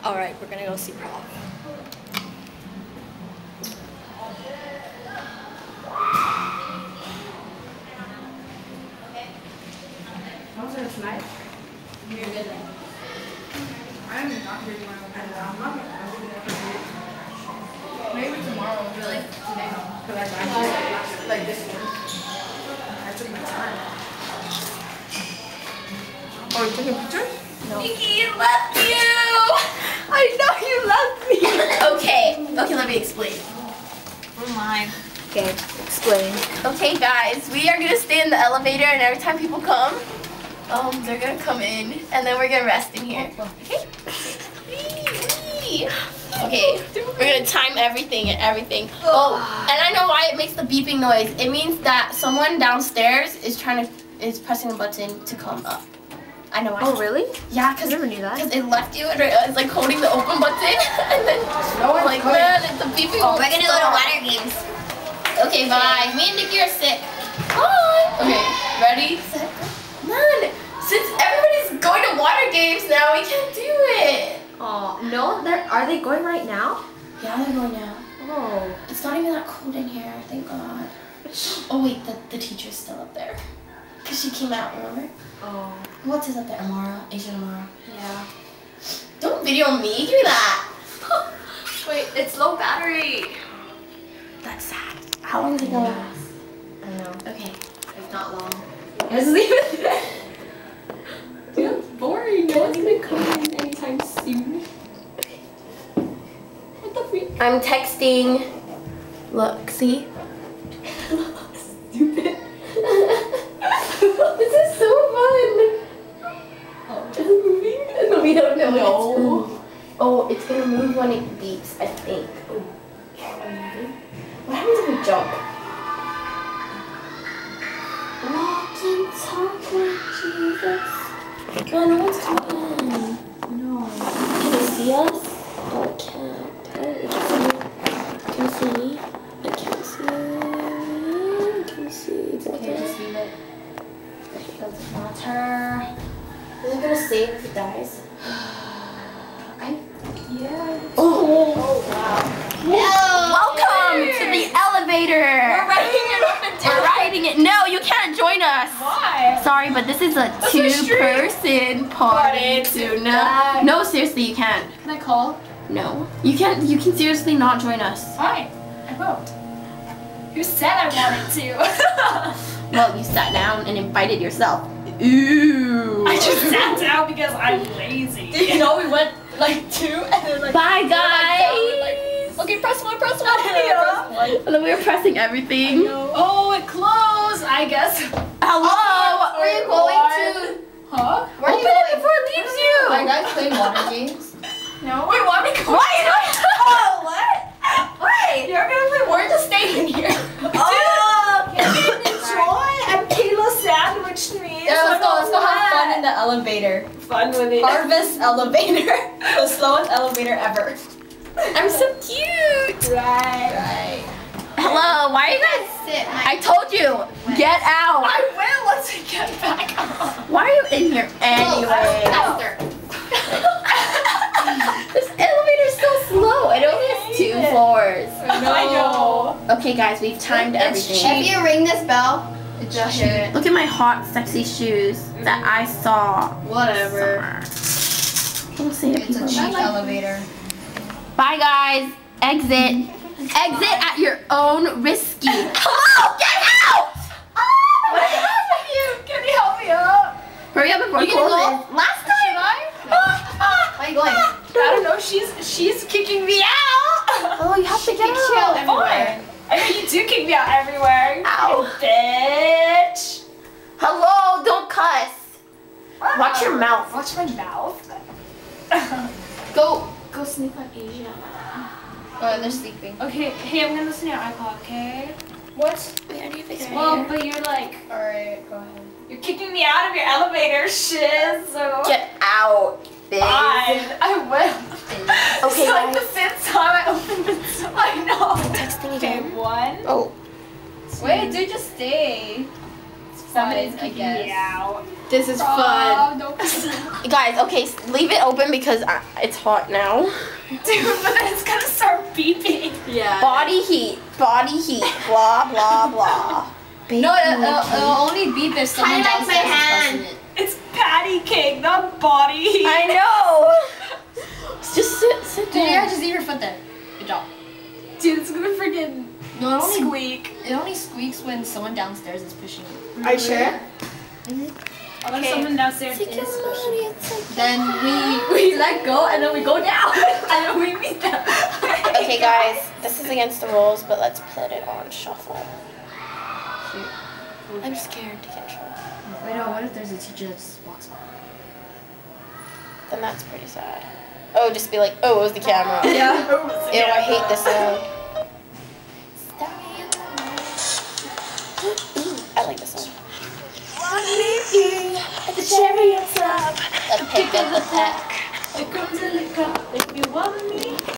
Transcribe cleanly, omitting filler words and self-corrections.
Alright, we're gonna go see Prov. How was it tonight? You're good. I'm not really one of them. I'm not maybe tomorrow. Really? Today, no. Because I actually like this one. I took my time. Oh, you taking pictures? No. Nikki left you! I know you left me! Okay, let me explain. Oh my. Okay, explain. Okay guys, we are gonna stay in the elevator and every time people come, they're gonna come in and then we're gonna rest in here. Okay? Okay, we're gonna time everything and everything. Oh, and I know why it makes the beeping noise. It means that someone downstairs is pressing a button to come up. I know why. Oh really? Yeah, because I never knew that. Because it left you and it's like holding the open button and then like man, it's the beeping. Oh, we're gonna go to water games. Okay, bye. Me and Nikki are sick. Bye. Okay, ready, set, go. Man, since everybody's going to water games now, we can't do it. Oh, no, are they going right now? Yeah, they're going now. Oh. It's not even that cold in here, thank God. Oh wait, the teacher's still up there. Because she came out, remember? Oh. What's his up there? Amara, Asian Amara. Yeah. Don't video me, give me that. Wait, it's low battery. That's sad. How long is it going to last? I don't know. Okay. It's not long. Let's leave it there. Dude, that's boring. No one's gonna come in anytime soon. What the freak? I'm texting. Look, see? Stupid. This is so fun. Oh, is it moving? No, we don't know. No. Oh, it's gonna move when it beeps, I think. Oh. What happens if we jump? Walk and talk like Jesus. No, no one's coming. No. Can you see us? Oh, I can't. Can you see me? I can't see. I can't see. Okay, just leave it. It doesn't matter. Is it gonna save if it dies? Yeah. Oh, wow. welcome to the elevator. We're riding it up and down. We're riding it. No, you can't join us. Why? Sorry, but this is a two-person party tonight. No, seriously, you can't. Can I call? No, you can't. You can seriously not join us. Fine. I won't. Who said I wanted to? Well, you sat down and invited yourself. Ooh. I just sat down because I'm lazy. You know, we went like 2 and then like. Bye, guys. Okay, press 1, press 1. And then we were pressing everything. Oh, it closed, I guess. Hello. Where are you going to? Huh? Where are you going before it leaves you? Are you guys playing water games? No. Wait, why are we going? Why? Oh, what? Wait. You're gonna play. We're just staying here. Oh, You didn't enjoy? And Kayla sandwiched me. Yeah, let's go have fun in the elevator. Fun with it. Harvest elevator. The slowest elevator ever. I'm so cute. Right. Hello, why are you guys? I told you, get out. I will once we get back up. Why are you in here anyway? This elevator's so slow. It only has 2 floors. I know. Okay, guys, we've timed everything. If you ring this bell, just hear it. Look at my hot, sexy shoes that I saw. Whatever. Summer. Don't say it, It's a people. cheap elevator. Bye, guys. Exit. Exit at your own risky. Hello, get out! What is wrong with you? Can you help me up? Hurry up before it You gonna closes. Last time. Should I? Where are you going? I don't know. She's kicking me out. Oh, you have to get kicks you out out. everywhere. Fine. I mean, you do kick me out everywhere. Ow. You bitch. Hello, don't cuss. Watch your mouth. Watch my mouth. Go sneak on Asia. Oh, they're sleeping. Okay, hey, I'm gonna listen to your iPod, okay? What? Wait, I need to fix my Well, hair. but you're like, Alright, go ahead. you're kicking me out of your elevator, shiz. So Get out, bitch. fine, I will. Okay, It's like the guys. 5th time I opened it. I know. Texting Okay, again. 1. Oh. Wait, dude, just stay. Somebody's I kicking guess. me out. This is fun. Don't Guys, okay, leave it open because it's hot now. Dude, but then it's gonna start beeping. Yeah. Body heat, blah, blah, blah. No, it'll only beep if someone Highlight my downstairs is hand. pressing it. It's patty cake, not body heat. I know. Just sit Dude, yeah, there. just leave your foot there. Good job. Dude, it's gonna freaking No, it only squeak. It only squeaks when someone downstairs is pushing it. Are you sure? Mm-hmm. When Okay. someone downstairs Take is your pushing. money, it's like Then we let go and then we go down and then we meet them. Okay, guys, this is against the rules, but let's put it on shuffle. I'm scared to get trouble. Wait, no, what if there's a teacher that just walks by? Then that's pretty sad. Oh, just be like, oh, it was the camera. Yeah. Ew, I hate this sound. I like this song. The cherry on top, the pick of the pack. It comes in the cup.